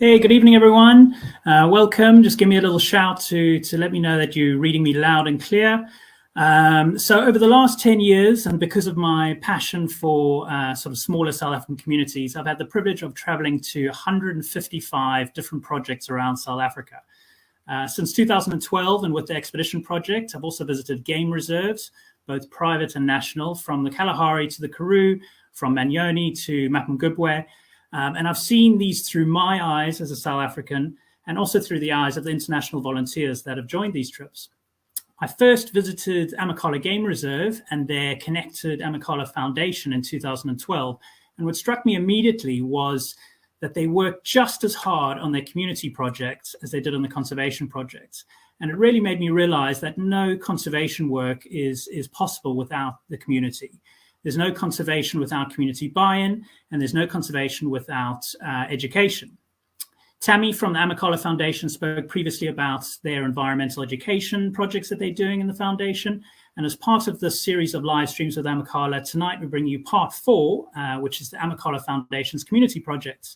Hey, good evening, everyone. Welcome. Just give me a little shout to let me know that you're reading me loud and clear. So over the last 10 years, and because of my passion for sort of smaller South African communities, I've had the privilege of traveling to 155 different projects around South Africa. Since 2012, and with the Expedition Project, I've also visited game reserves, both private and national, from the Kalahari to the Karoo, from Manyoni to Mapungubwe. And I've seen these through my eyes as a South African, and also through the eyes of the international volunteers that have joined these trips. I first visited Amakhala Game Reserve and their connected Amakhala Foundation in 2012. And what struck me immediately was that they worked just as hard on their community projects as they did on the conservation projects. And it really made me realize that no conservation work is possible without the community. There's no conservation without community buy-in, and there's no conservation without education. Tammy from the Amakhala Foundation spoke previously about their environmental education projects that they're doing in the foundation. And as part of this series of live streams with Amakhala, tonight we bring you part 4, which is the Amakhala Foundation's community projects,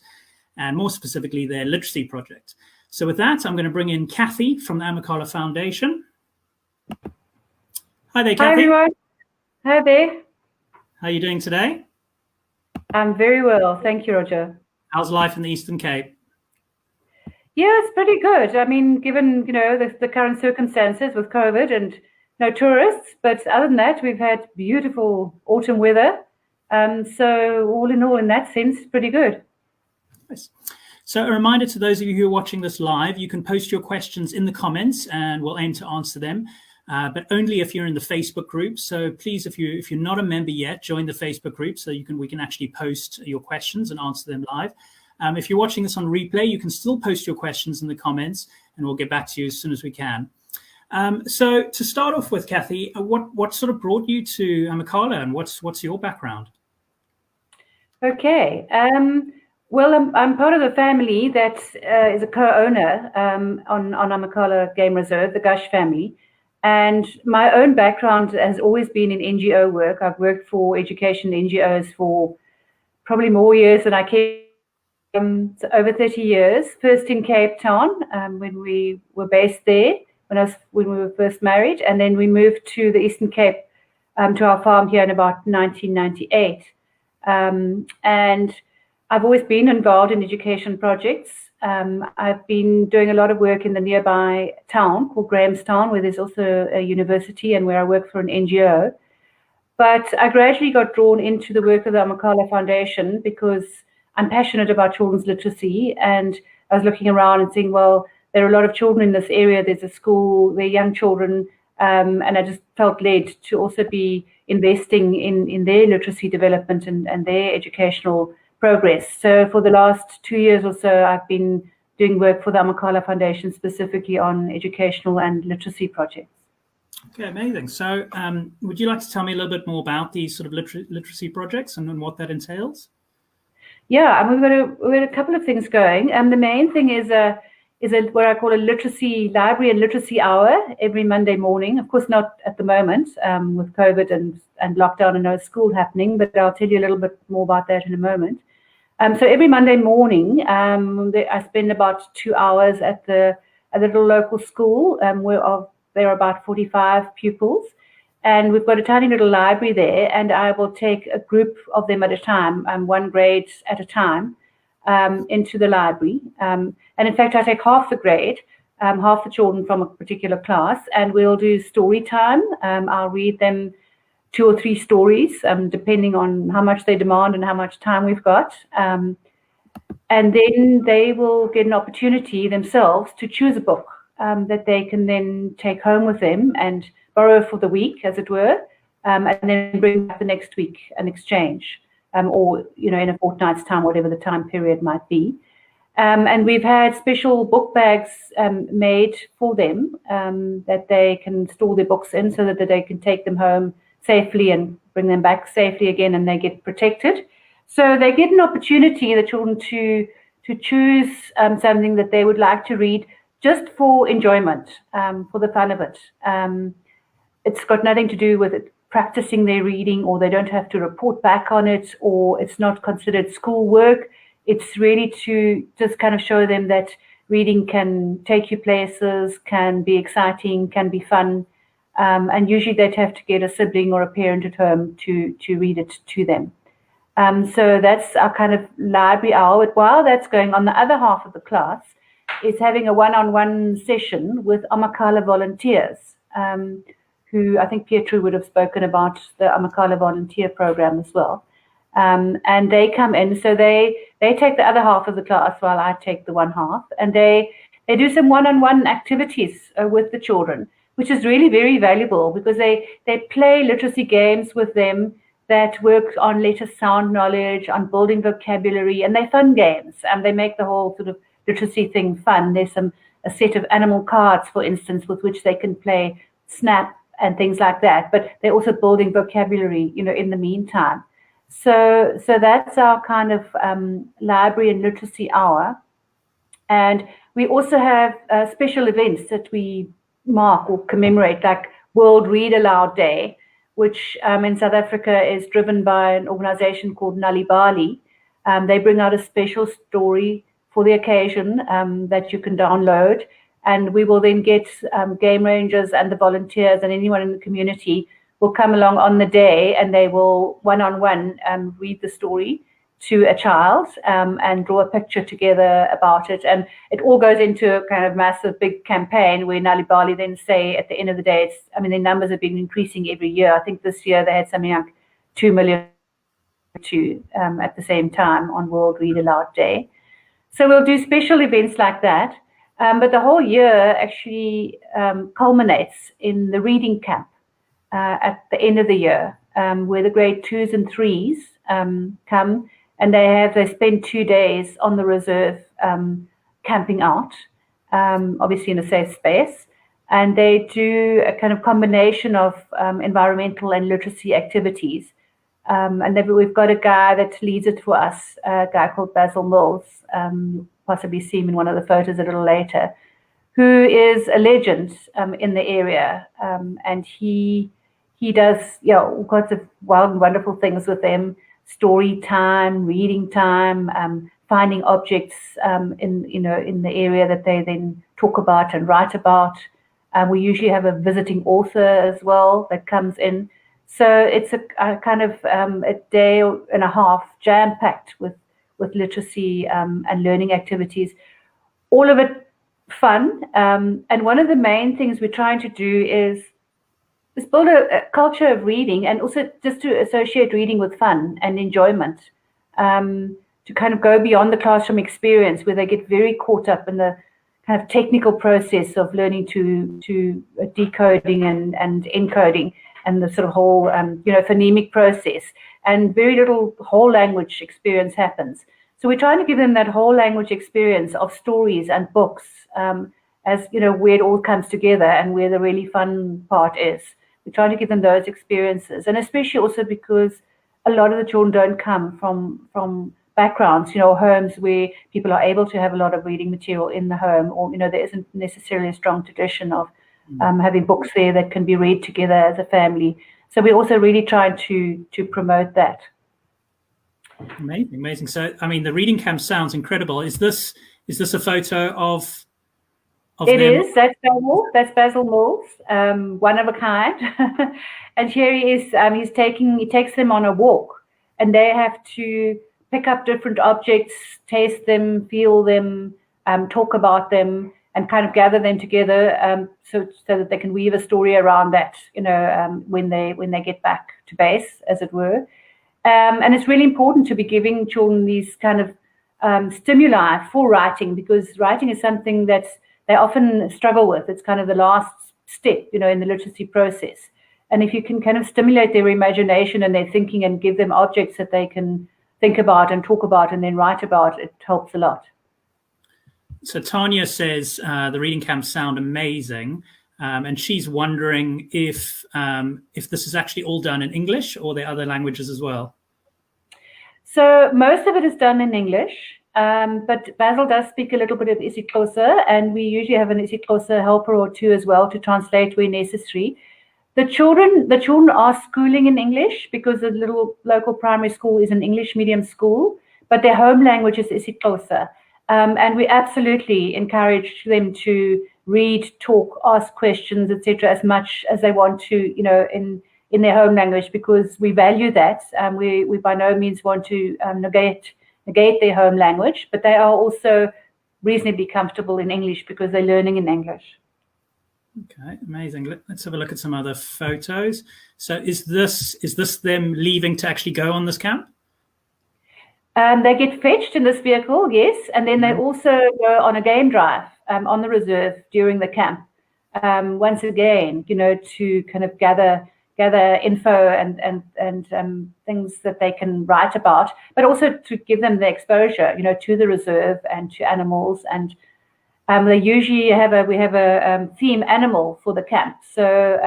and more specifically, their literacy project. So with that, I'm going to bring in Kathy from the Amakhala Foundation. Hi there, Kathy. Hi, everyone. Hi there. How are you doing today? I'm very well. Thank you, Roger. How's life in the Eastern Cape? Yeah, it's pretty good. I mean, given, the current circumstances with COVID and no tourists, but other than that, we've had beautiful autumn weather. So all in all, in that sense, pretty good. Nice. So a reminder to those of you who are watching this live, you can post your questions in the comments and we'll aim to answer them. But only if you're in the Facebook group. So please, if you're not a member yet, join the Facebook group so we can actually post your questions and answer them live. If you're watching this on replay, you can still post your questions in the comments, and we'll get back to you as soon as we can. So to start off with, Kathy, what sort of brought you to Amakhala, and what's your background? Okay. Well, I'm part of a family that is a co-owner on Amakhala Game Reserve, the Gush family. And my own background has always been in NGO work. I've worked for education NGOs for probably more years than I care. So over 30 years, first in Cape Town when we were based there, when we were first married. And then we moved to the Eastern Cape to our farm here in about 1998. And I've always been involved in education projects. I've been doing a lot of work in the nearby town called Grahamstown, where there's also a university and where I work for an NGO. But I gradually got drawn into the work of the Amakhala Foundation because I'm passionate about children's literacy. And I was looking around and saying, well, there are a lot of children in this area. There's a school, they're young children. And I just felt led to also be investing in their literacy development and their educational progress. So for the last 2 years or so, I've been doing work for the Amakhala Foundation, specifically on educational and literacy projects. Okay, amazing. So would you like to tell me a little bit more about these sort of literacy projects and what that entails? Yeah, and we've got a couple of things going. The main thing is what I call a literacy library and literacy hour every Monday morning. Of course, not at the moment with COVID and lockdown and no school happening, but I'll tell you a little bit more about that in a moment. So every Monday morning, I spend about 2 hours at the little local school where there are about 45 pupils. And we've got a tiny little library there, and I will take a group of them at a time, one grade at a time, into the library. And in fact, I take half the grade, half the children from a particular class, and we'll do story time. I'll read them 2 or 3 stories, depending on how much they demand and how much time we've got. And then they will get an opportunity themselves to choose a book that they can then take home with them and borrow for the week, as it were, and then bring back the next week and exchange, or in a fortnight's time, whatever the time period might be. And we've had special book bags made for them that they can store their books in so that they can take them home safely and bring them back safely again, and they get protected. So they get an opportunity, the children, to choose something that they would like to read just for enjoyment, for the fun of it. It's got nothing to do with it practicing their reading, or they don't have to report back on it, or it's not considered schoolwork. it's really to just kind of show them that reading can take you places, can be exciting, can be fun. And usually they'd have to get a sibling or a parent at home to read it to them. So that's our kind of library hour. But while that's going on, the other half of the class is having a one-on-one session with Amakhala volunteers, who I think Ep.2 would have spoken about the Amakhala volunteer program as well. And they come in, so they take the other half of the class while I take the one half, and they do some one-on-one activities with the children, which is really very valuable because they play literacy games with them that work on letter sound knowledge, on building vocabulary, and they're fun games. They make the whole sort of literacy thing fun. There's a set of animal cards, for instance, with which they can play snap and things like that, but they're also building vocabulary, in the meantime. So that's our kind of library and literacy hour. And we also have special events that we mark or commemorate, like World Read Aloud Day, which in South Africa is driven by an organization called Nalibali. They bring out a special story for the occasion that you can download. And we will then get game rangers and the volunteers and anyone in the community will come along on the day, and they will one-on-one read the story to a child and draw a picture together about it. And it all goes into a kind of massive big campaign where Nalibali then say at the end of the day, their numbers have been increasing every year. I think this year they had something like 2 million at the same time on World Read Aloud Day. So we'll do special events like that. But the whole year actually culminates in the reading camp at the end of the year, where the grade 2s and 3s come, and they spend 2 days on the reserve camping out, obviously in a safe space, and they do a kind of combination of environmental and literacy activities. And we've got a guy that leads it for us, a guy called Basil Mills. You'll possibly see him in one of the photos a little later, who is a legend in the area, and he does all kinds of wild and wonderful things with them: story time, reading time, finding objects in the area that they then talk about and write about. We usually have a visiting author as well that comes in. So it's a kind of a day and a half jam-packed with literacy and learning activities, all of it fun. And one of the main things we're trying to do is build a culture of reading, and also just to associate reading with fun and enjoyment, to kind of go beyond the classroom experience where they get very caught up in the kind of technical process of learning to decoding and encoding and the sort of whole phonemic process, and very little whole language experience happens. So we're trying to give them that whole language experience of stories and books, as where it all comes together and where the really fun part is. We're trying to give them those experiences, and especially also because a lot of the children don't come from backgrounds, homes where people are able to have a lot of reading material in the home, or there isn't necessarily a strong tradition of having books there that can be read together as a family. So we're also really trying to promote that. Amazing. So, the reading camp sounds incredible. Is this a photo of it them? Is. That's Basil Mills, one of a kind. And here he is. He takes them on a walk, and they have to pick up different objects, taste them, feel them, talk about them, and kind of gather them together, so that they can weave a story around that, when they get back to base, as it were. And it's really important to be giving children these kind of stimuli for writing, because writing is something that they often struggle with. It's kind of the last step, in the literacy process. And if you can kind of stimulate their imagination and their thinking and give them objects that they can think about and talk about and then write about, it helps a lot. So Tanya says the reading camps sound amazing, and she's wondering if this is actually all done in English, or there are other languages as well. So most of it is done in English, but Basil does speak a little bit of isiXhosa, and we usually have an isiXhosa helper or two as well to translate where necessary. The children are schooling in English because the little local primary school is an English medium school, but their home language is isiXhosa. And we absolutely encourage them to read, talk, ask questions, etc., as much as they want to, in their home language, because we value that. We by no means want to negate their home language, but they are also reasonably comfortable in English because they're learning in English. Okay, amazing. Let's have a look at some other photos. So is this them leaving to actually go on this camp? They get fetched in this vehicle, yes, and then they also go on a game drive on the reserve during the camp. Once again, to kind of gather info and things that they can write about, but also to give them the exposure, to the reserve and to animals. And they usually we have a theme animal for the camp. So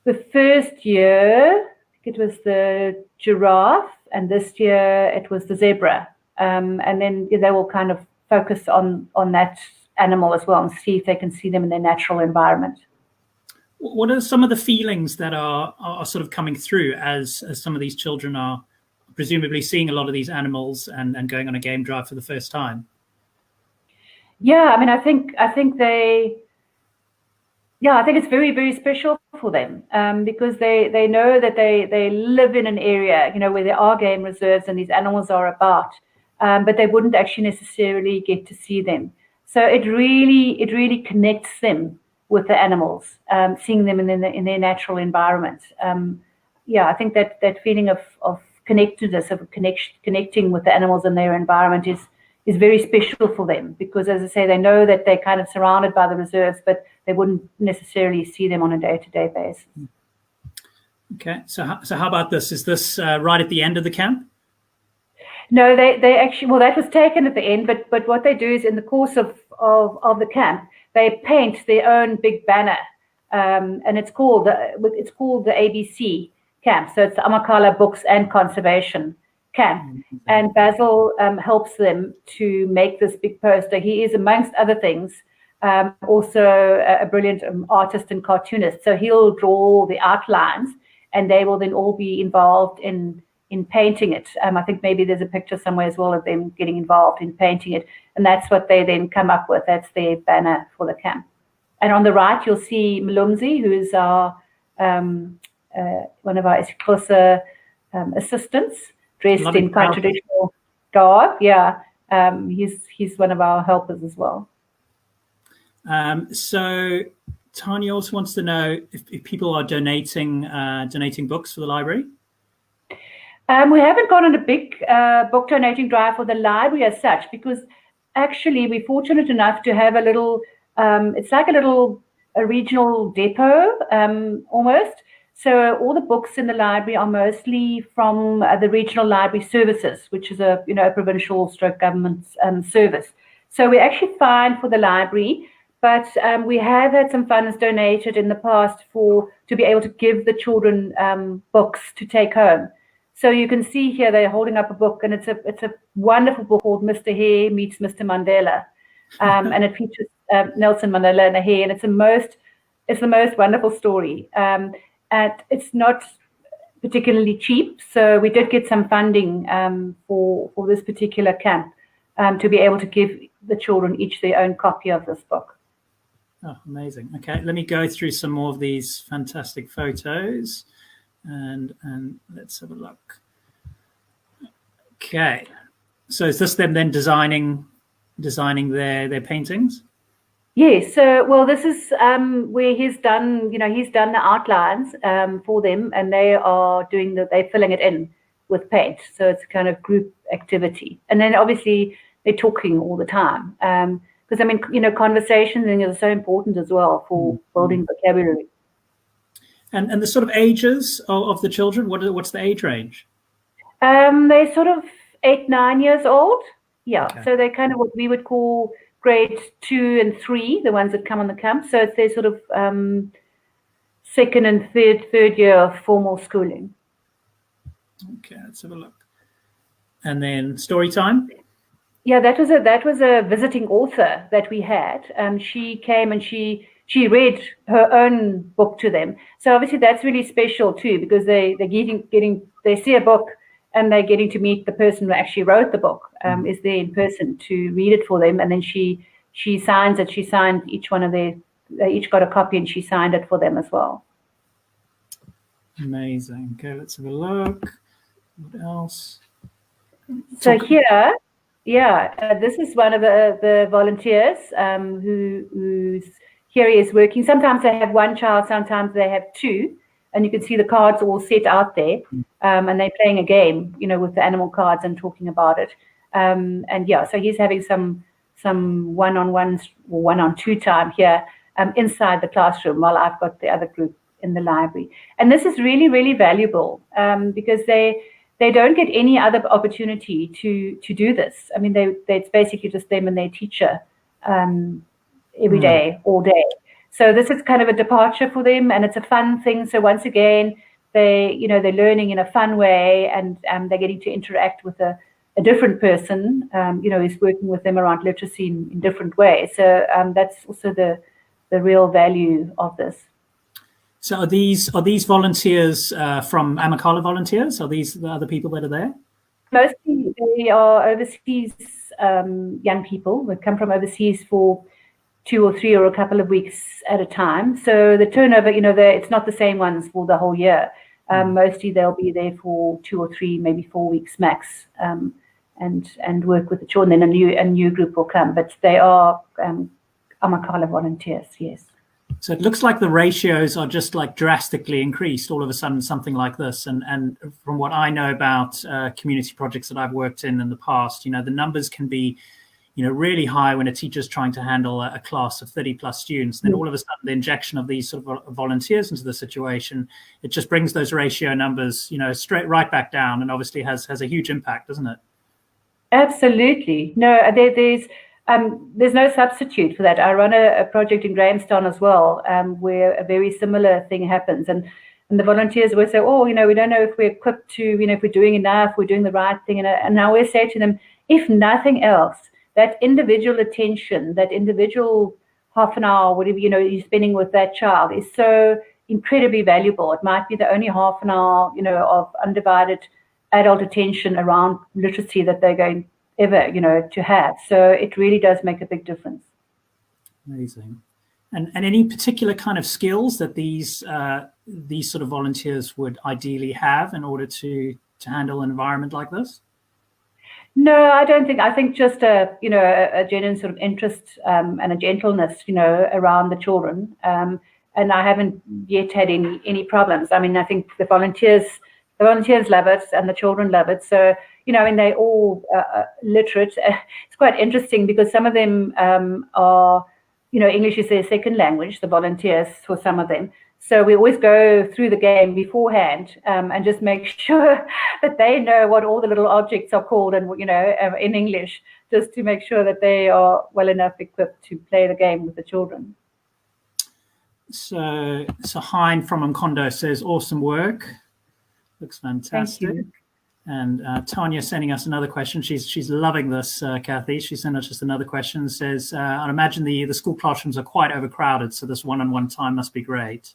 the first year, I think it was the giraffe, and this year it was the zebra. And then they will kind of focus on that animal as well and see if they can see them in their natural environment. What are some of the feelings that are sort of coming through as some of these children are presumably seeing a lot of these animals and going on a game drive for the first time? Yeah, I mean, I think it's very, very special for them because they know that they live in an area, where there are game reserves and these animals are about, but they wouldn't actually necessarily get to see them. So it really connects them with the animals, seeing them in their natural environment. I think that feeling of connectedness, of connecting with the animals in their environment is very special for them because, as I say, they know that they're kind of surrounded by the reserves, but they wouldn't necessarily see them on a day-to-day basis. Okay, so how about this? Is this right at the end of the camp? No, they actually, well, that was taken at the end, but what they do is in the course of the camp, they paint their own big banner, and it's called the ABC camp. So it's the Amakhala Books and Conservation Camp, and Basil helps them to make this big poster. He is, amongst other things, also a brilliant artist and cartoonist. So he'll draw the outlines, and they will then all be involved in painting it. I think maybe there's a picture somewhere as well of them getting involved in painting it, and that's what they then come up with. That's their banner for the camp. And on the right, you'll see Mlumzi, who is our one of our isiXhosa assistants, dressed in quite traditional garb. Yeah, he's one of our helpers as well. So Tanya also wants to know if people are donating books for the library. We haven't gone on a big book donating drive for the library as such, because actually we're fortunate enough to have a little, it's like a regional depot almost. So all the books in the library are mostly from the regional library services, which is a provincial stroke government service. So we're actually fine for the library, but we have had some funds donated in the past to be able to give the children books to take home. So you can see here they're holding up a book, and it's a wonderful book called Mr. Hare Meets Mr. Mandela, and it features Nelson Mandela and a hare, and it's the most wonderful story. And it's not particularly cheap, so we did get some funding for this particular camp to be able to give the children each their own copy of this book. Oh, amazing. Okay, let me go through some more of these fantastic photos. And let's have a look. Okay, so is this them then designing their paintings? Yes. So, well, this is where he's done the outlines for them, and they're filling it in with paint. So it's a kind of group activity, and then obviously they're talking all the time because conversations are so important as well for building vocabulary. And the sort of ages of the children, what's the age range? They're sort of 8-9 years old. Yeah. Okay. So they're kind of what we would call grade 2 and 3, the ones that come on the camp. So it's their sort of second and third year of formal schooling. Okay, let's have a look. And then story time. Yeah, that was a visiting author that we had. She came and she read her own book to them. So obviously that's really special too, because they see a book and they're getting to meet the person who actually wrote the book, is there in person to read it for them, and then she signs it. She signed each one of they each got a copy, and she signed it for them as well. Amazing. Okay, let's have a look. What else? So here, this is one of the volunteers who's here. He is working. Sometimes they have one child, sometimes they have two, and you can see the cards all set out there, and they're playing a game, with the animal cards and talking about it. So he's having some one-on-ones or one-on-two time here inside the classroom, while I've got the other group in the library. And this is really, really valuable because they don't get any other opportunity to do this. I mean, it's basically just them and their teacher every day, all day. So this is kind of a departure for them, and it's a fun thing. So once again, they're learning in a fun way, and they're getting to interact with a different person, who's working with them around literacy in different ways. So that's also the real value of this. So are these volunteers from Amakhala volunteers? Are these the other people that are there? Mostly they are overseas young people that come from overseas for 2 or 3 or a couple of weeks at a time. So the turnover, it's not the same ones for the whole year. Mostly they'll be there for 2 or 3, maybe 4 weeks max, and work with the children. Then a new group will come, but they are Amakhala volunteers, yes. So it looks like the ratios are just like drastically increased all of a sudden, something like this. And from what I know about community projects that I've worked in the past, the numbers can be, really high when a teacher's trying to handle a class of 30 plus students. And then all of a sudden the injection of these sort of volunteers into the situation, it just brings those ratio numbers, straight right back down, and obviously has a huge impact, doesn't it? Absolutely. No, there's no substitute for that. I run a project in Grahamstown as well, where a very similar thing happens. And the volunteers will say, oh, we don't know if we're equipped to, if we're doing enough, we're doing the right thing. And I always say to them, if nothing else, that individual attention, that individual half an hour, whatever, you're spending with that child is so incredibly valuable. It might be the only half an hour, of undivided adult attention around literacy that they're going ever, to have. So it really does make a big difference. Amazing. And any particular kind of skills that these sort of volunteers would ideally have in order to handle an environment like this? No, I don't think. I think just a genuine sort of interest and a gentleness, around the children. And I haven't yet had any problems. I mean, I think the volunteers love it, and the children love it. So, and they're all literate. It's quite interesting because some of them are, English is their second language, the volunteers, for some of them. So we always go through the game beforehand and just make sure that they know what all the little objects are called, and in English, just to make sure that they are well enough equipped to play the game with the children. So Hein from Mkondo says, awesome work. Looks fantastic. Thank you. And Tanya sending us another question. She's loving this, Kathy. She sent us just another question. Says, I imagine the school classrooms are quite overcrowded, so this one-on-one time must be great.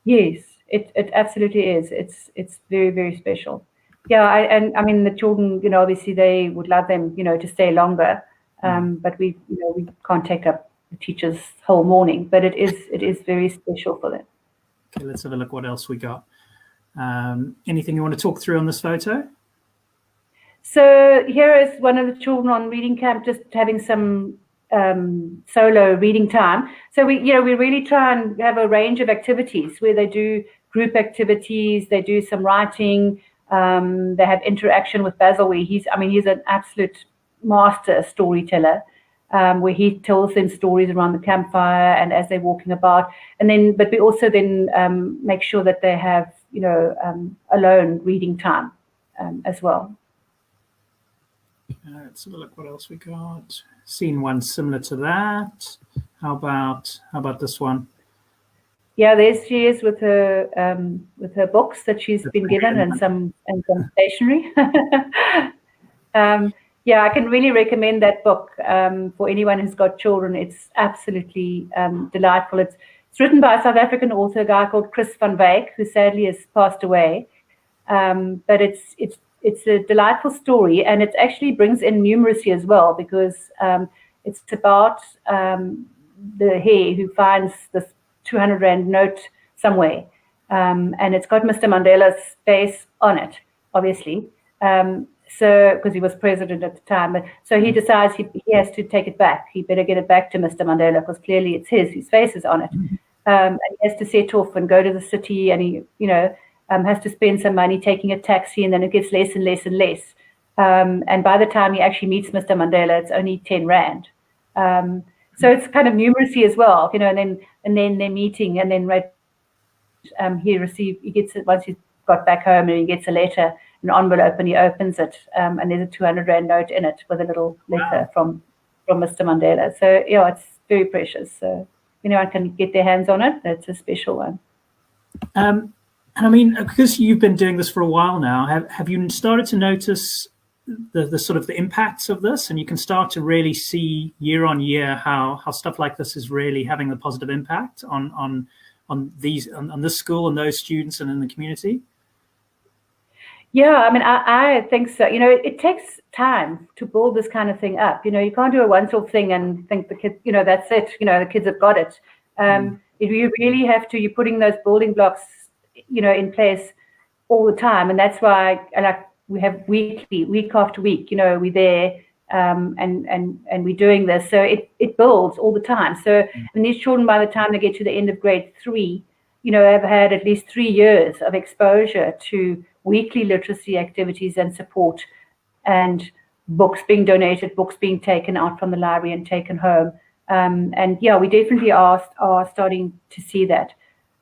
Yes, it absolutely is. It's very, very special. Yeah, I mean the children, obviously they would love them, to stay longer. But we can't take up the teachers' whole morning. But it is very special for them. Okay, let's have a look what else we got. Anything you want to talk through on this photo? So here is one of the children on reading camp, just having some solo reading time. So we really try and have a range of activities where they do group activities, they do some writing, they have interaction with Basil, where he's an absolute master storyteller, where he tells them stories around the campfire and as they're walking about. But we also then make sure that they have alone reading time as well. Let's have a look what else we got. Seen one similar to that. How about this one? Yeah, there she is with her books that she's been given and some stationery. Yeah, I can really recommend that book for anyone who's got children. It's absolutely delightful. It's written by a South African author, a guy called Chris van Wyk, who sadly has passed away. But it's it's a delightful story, and it actually brings in numeracy as well, because it's about the hare who finds this 200 Rand note somewhere, and it's got Mr. Mandela's face on it, obviously. So, because he was president at the time, but so he decides he has to take it back. He better get it back to Mr. Mandela, because clearly it's his face is on it. And he has to set off and go to the city, and he, has to spend some money taking a taxi, and then it gets less and less and less. And by the time he actually meets Mr. Mandela, it's only 10 Rand. So it's kind of numeracy as well, and then they're meeting, and then he gets it once he's got back home, and he gets a letter, an envelope, and he opens it, and there's a 200 Rand note in it with a little letter from Mr. Mandela. So yeah, it's very precious. So if anyone can get their hands on it, that's a special one. And I mean, because you've been doing this for a while now, have you started to notice the sort of the impacts of this, and you can start to really see year on year how stuff like this is really having a positive impact on this school and those students and in the community? Yeah, I mean, I think so. It takes time to build this kind of thing up. You can't do a once-off thing and think the kids, that's it. The kids have got it. You really have to. You're putting those building blocks, in place all the time, and that's why, we have week after week. We're there, and we're doing this. So it builds all the time. So and these children, by the time they get to the end of grade 3, have had at least 3 years of exposure to weekly literacy activities and support, and books being donated, books being taken out from the library and taken home. And yeah, we definitely are starting to see that.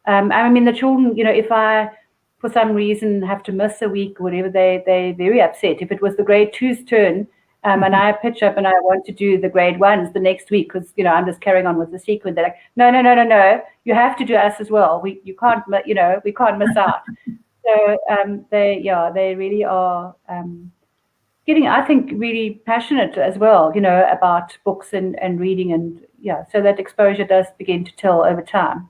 I mean, the children, if I, for some reason, have to miss a week or whatever, they're very upset. If it was the grade 2's turn, and I pitch up and I want to do the grade 1s the next week, because I'm just carrying on with the sequence, they're like, no, you have to do us as well. We can't miss out. So they really are getting, I think, really passionate as well, about books and reading, and so that exposure does begin to tell over time.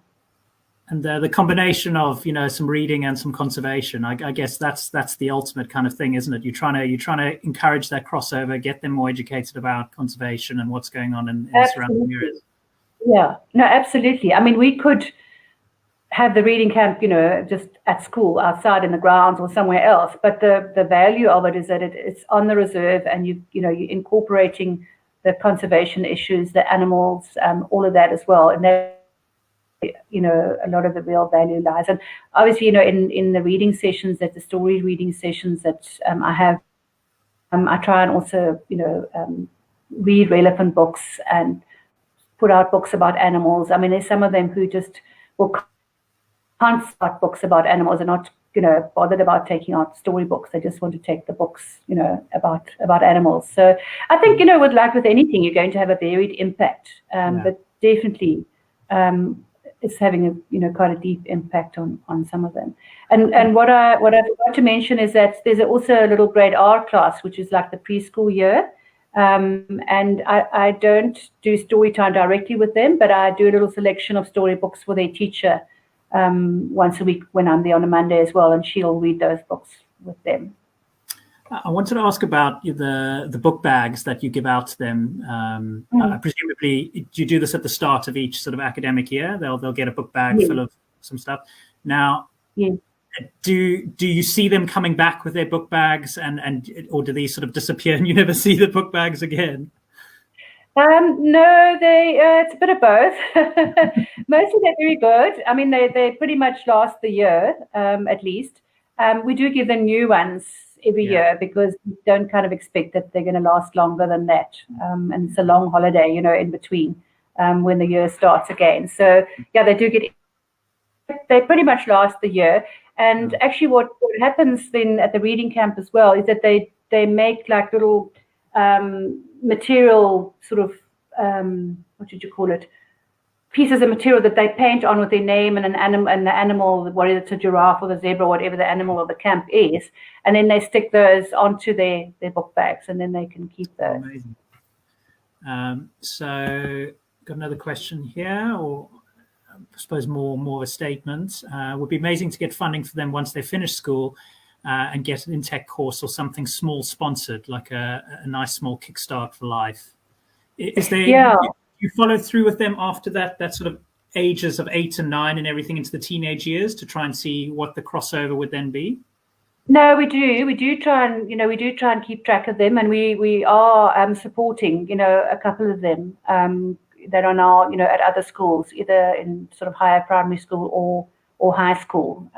And the combination of some reading and some conservation, I guess that's the ultimate kind of thing, isn't it? You're trying to encourage that crossover, get them more educated about conservation and what's going on in the surrounding areas. Yeah, no, absolutely. I mean, we could have the reading camp, just at school, outside in the grounds or somewhere else. But the value of it is that it's on the reserve, and you're incorporating the conservation issues, the animals, all of that as well. And that, a lot of the real value lies. And obviously, in the reading sessions, the story reading sessions that I have, I try and also, read relevant books and put out books about animals. I mean, there's some of them who just can't start books about animals and not, bothered about taking out storybooks. They just want to take the books, about animals. So I think, with anything, you're going to have a varied impact. But definitely, it's having a quite a deep impact on some of them. And what I forgot to mention is that there's also a little grade R class, which is like the preschool year. And I don't do story time directly with them, but I do a little selection of storybooks for their teacher once a week when I'm there on a Monday as well, and she'll read those books with them. I wanted to ask about the book bags that you give out to them. Presumably, do you do this at the start of each sort of academic year? They'll get a book bag full of some stuff. Now, do you see them coming back with their book bags, or do these sort of disappear and you never see the book bags again? No, it's a bit of both. Mostly they're very good. I mean, they pretty much last the year, at least. We do give them new ones every year, because we don't kind of expect that they're going to last longer than that. And it's a long holiday, in between when the year starts again. So yeah, they pretty much last the year. And actually what happens then at the reading camp as well is that they make like little material sort of, what did you call it? Pieces of material that they paint on with their name and an animal, and the animal, whether it's a giraffe or the zebra, whatever the animal of the camp is, and then they stick those onto their book bags, and then they can keep those. Amazing. So, got another question here, or I suppose more of a statement. Would be amazing to get funding for them once they finish school. and get an in-tech course or something small sponsored, like a nice small kickstart for life. Is there, you follow through with them after that sort of ages of 8 and 9 and everything into the teenage years to try and see what the crossover would then be? No, we do try and keep track of them, and we are supporting, a couple of them that are now, at other schools, either in sort of higher primary school or high school.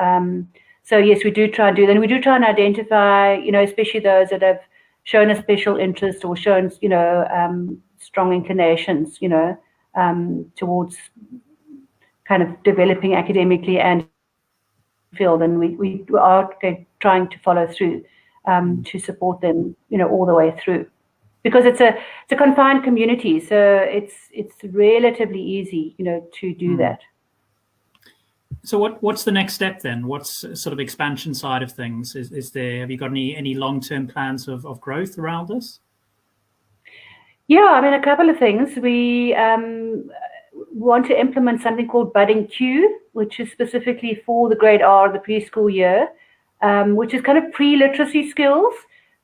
So yes, we do try and do that. And we do try and identify, especially those that have shown a special interest or shown, strong inclinations, towards kind of developing academically and field, and we are trying to follow through to support them, all the way through, because it's a confined community, so it's relatively easy, to do that. So what's the next step then? What's sort of expansion side of things? Is there, have you got any long-term plans of growth around this? Yeah, I mean, a couple of things. We want to implement something called Budding Q, which is specifically for the grade R, the preschool year, which is kind of pre-literacy skills,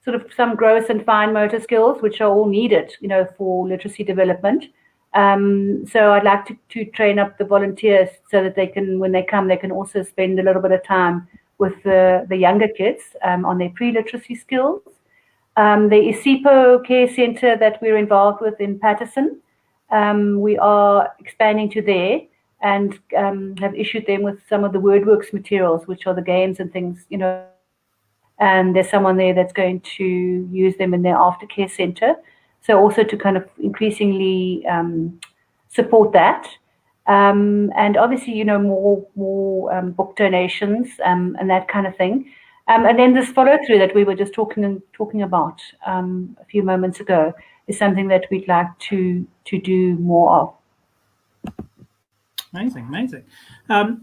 sort of some gross and fine motor skills, which are all needed, for literacy development. So I'd like to train up the volunteers so that they can, when they come, they can also spend a little bit of time with the younger kids on their pre-literacy skills. The ISIPO Care Centre that we're involved with in Patterson, we are expanding to there and have issued them with some of the WordWorks materials, which are the games and things, and there's someone there that's going to use them in their aftercare centre. So also to kind of increasingly support that. And obviously, more book donations and that kind of thing. And then this follow through that we were just talking about a few moments ago is something that we'd like to do more of. Amazing.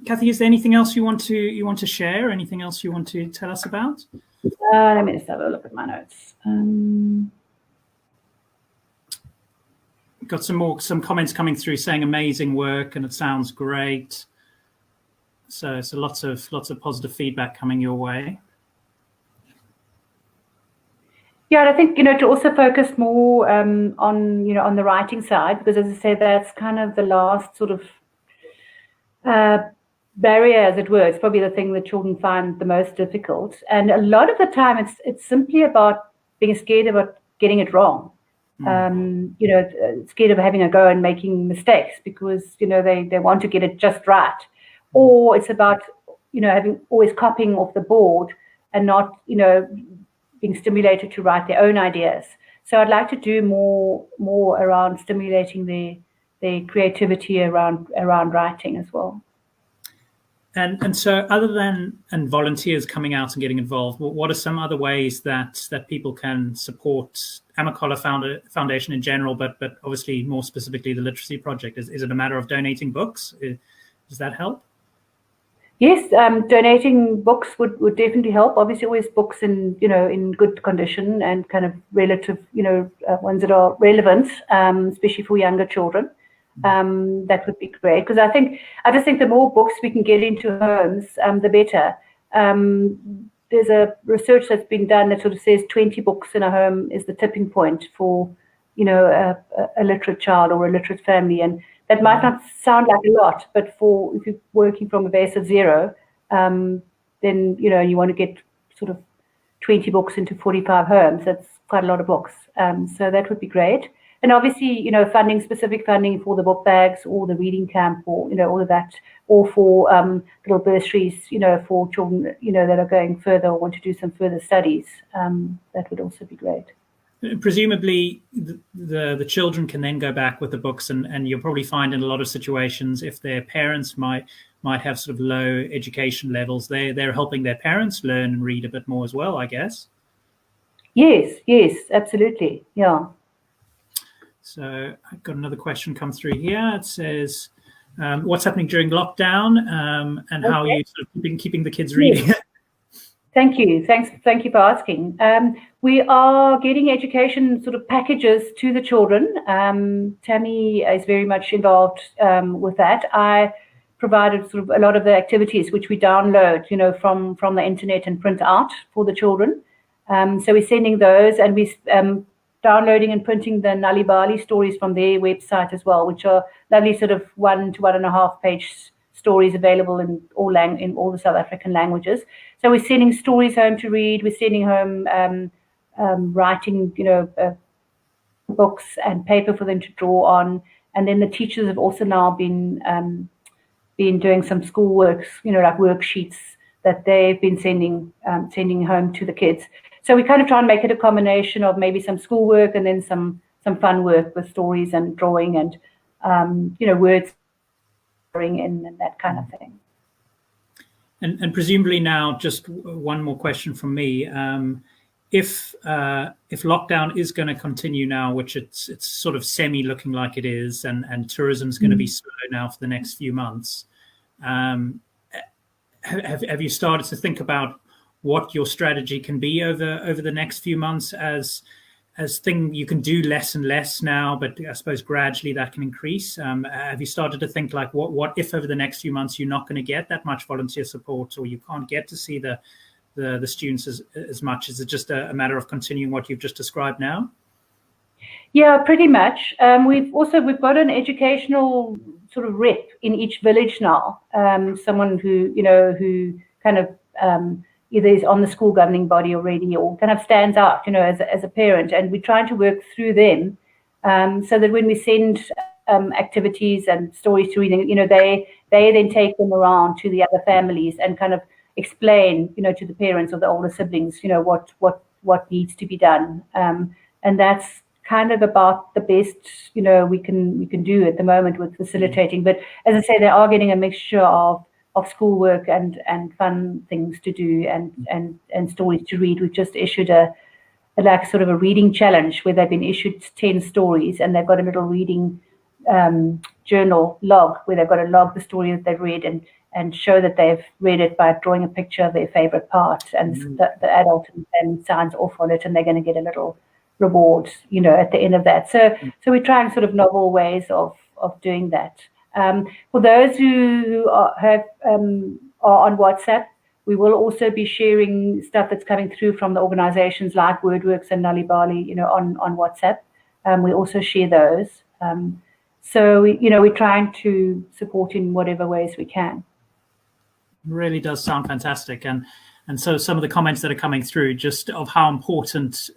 Kathy, is there anything else you want to share? Anything else you want to tell us about? Let me just have a look at my notes. Got some comments coming through saying amazing work and it sounds great. So lots of positive feedback coming your way. Yeah, and I think, to also focus more on the writing side, because as I said, that's kind of the last sort of barrier, as it were. It's probably the thing that children find the most difficult. And a lot of the time it's simply about being scared about getting it wrong. Scared of having a go and making mistakes because, they want to get it just right. Or it's about, having always copying off the board and not, being stimulated to write their own ideas. So I'd like to do more around stimulating their creativity around writing as well. And so other than volunteers coming out and getting involved, what are some other ways that people can support Amakhala Foundation in general, but obviously more specifically the Literacy Project? Is it a matter of donating books? Does that help? Yes, donating books would definitely help. Obviously, always books in good condition and kind of relative, ones that are relevant, especially for younger children. That would be great, because I just think the more books we can get into homes, the better. There's a research that's been done that sort of says 20 books in a home is the tipping point for, a literate child or a literate family, and that might not sound like a lot, but if you're working from a base of 0, then you want to get sort of 20 books into 45 homes. That's quite a lot of books. So that would be great. And obviously, specific funding for the book bags or the reading camp or, all of that, or for little bursaries, for children, that are going further or want to do some further studies. That would also be great. Presumably, the children can then go back with the books, and you'll probably find in a lot of situations, if their parents might have sort of low education levels, they're helping their parents learn and read a bit more as well, I guess. Yes, absolutely, yeah. So I've got another question come through here. It says, what's happening during lockdown, and how are you sort of keeping the kids reading? Yes. Thank you. Thank you for asking. We are getting education sort of packages to the children. Tammy is very much involved with that. I provided sort of a lot of the activities which we download, from the internet and print out for the children. So we're sending those, and we're downloading and printing the Nalibali stories from their website as well, which are lovely sort of 1 to 1.5 page stories available in all the South African languages. So we're sending stories home to read. We're sending home writing, books and paper for them to draw on. And then the teachers have also now been doing some schoolwork, like worksheets that they've been sending home to the kids. So we kind of try and make it a combination of maybe some schoolwork and then some fun work with stories and drawing and words in and that kind of thing. And presumably now, just one more question from me. If lockdown is going to continue now, which it's sort of semi looking like it is, and tourism is going to be slow now for the next few months, have you started to think about what your strategy can be over the next few months as you can do less and less now, but I suppose gradually that can increase? Have you started to think like what if over the next few months you're not going to get that much volunteer support, or you can't get to see the students as much? Is it just a matter of continuing what you've just described now? Yeah, pretty much. We've got an educational sort of rep in each village now. Someone who kind of either is on the school governing body already or kind of stands out, as a parent. And we're trying to work through them so that when we send activities and stories to reading, they then take them around to the other families and kind of explain, to the parents or the older siblings, what needs to be done. And that's kind of about the best, we can do at the moment with facilitating. But as I say, they are getting a mixture of schoolwork and fun things to do and stories to read. We've just issued a sort of a reading challenge where they've been issued 10 stories, and they've got a little reading journal log where they've got to log the story that they've read and show that they've read it by drawing a picture of their favorite part, and the adult and signs off on it, and they're going to get a little reward, at the end of that. So we're trying sort of novel ways of doing that. For those who are on WhatsApp, we will also be sharing stuff that's coming through from the organizations like WordWorks and Nalibali, on WhatsApp. We also share those. So we're trying to support in whatever ways we can. It really does sound fantastic. And so some of the comments that are coming through just of how important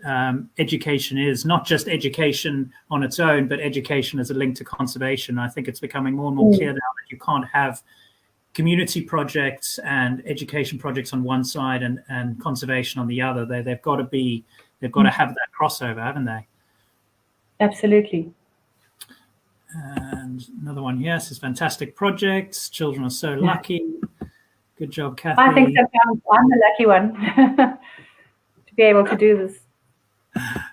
education is, not just education on its own, but education as a link to conservation. I think it's becoming more and more clear now that you can't have community projects and education projects on one side and conservation on the other. They've got to have that crossover, haven't they? Absolutely. And another one here says, fantastic projects. Children are so lucky. Good job, Kathy. I think sometimes I'm the lucky one to be able to do this.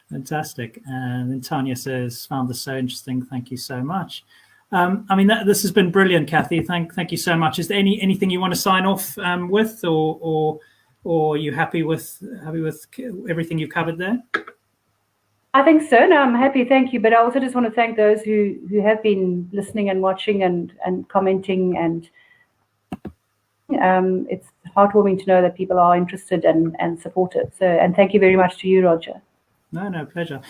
Fantastic. And then Tanya says, found this so interesting. Thank you so much. This has been brilliant, Kathy. Thank you so much. Is there anything you want to sign off with, or are you happy with everything you've covered there? I think so. No, I'm happy. Thank you. But I also just want to thank those who have been listening and watching and commenting, and it's heartwarming to know that people are interested and supportive. So, and thank you very much to you, Roger. No, pleasure.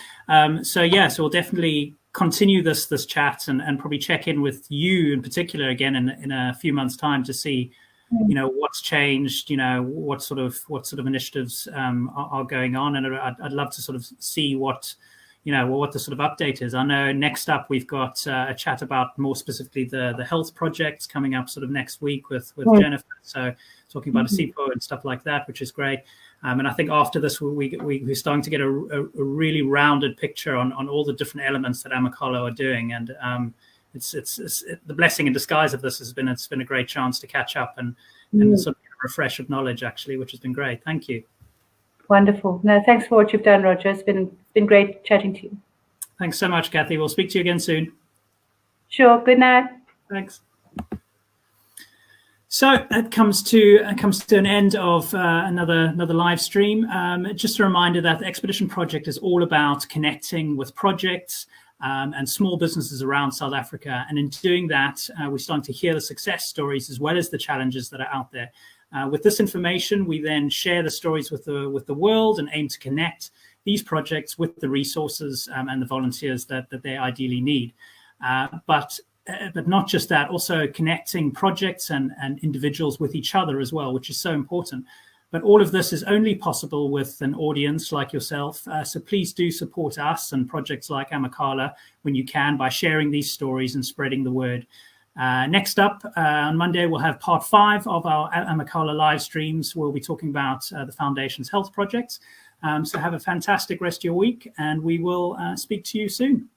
So we'll definitely continue this chat and probably check in with you in particular again in a few months' time to see, what's changed, what sort of initiatives are going on, and I'd love to sort of see what the sort of update is. I know next up we've got a chat about more specifically the health projects coming up sort of next week with Jennifer. So talking about a CPO and stuff like that, which is great. And I think after this, we're starting to get a really rounded picture on all the different elements that Amakhala are doing. And it's the blessing in disguise of this it's been a great chance to catch up and sort of refresh of knowledge, actually, which has been great. Thank you. Wonderful. No, thanks for what you've done, Roger. It's been great chatting to you. Thanks so much, Kathy. We'll speak to you again soon. Sure. Good night. Thanks. So that comes to an end of another live stream. Just a reminder that the Expedition Project is all about connecting with projects and small businesses around South Africa. And in doing that, we're starting to hear the success stories as well as the challenges that are out there. With this information, we then share the stories with the world and aim to connect these projects with the resources and the volunteers that they ideally need. But not just that, also connecting projects and individuals with each other as well, which is so important. But all of this is only possible with an audience like yourself. So please do support us and projects like Amakhala when you can by sharing these stories and spreading the word. Next up, on Monday, we'll have part 5 of our Amakhala live streams. We'll be talking about the Foundation's health projects. So have a fantastic rest of your week, and we will speak to you soon.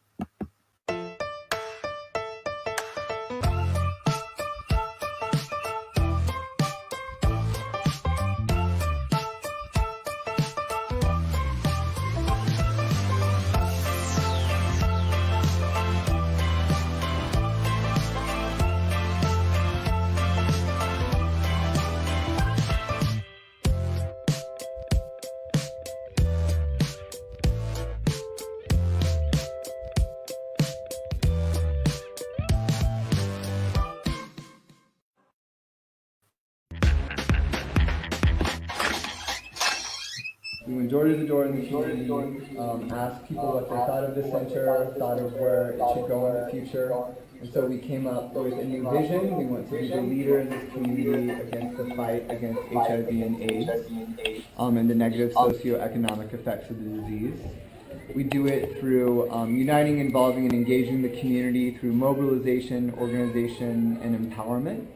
We went door to door in the community, asked people what they thought of the center, thought of where it should go in the future. And so we came up with a new vision. We want to be the leader in this community against the fight against HIV and AIDS and the negative socioeconomic effects of the disease. We do it through uniting, involving, and engaging the community through mobilization, organization, and empowerment.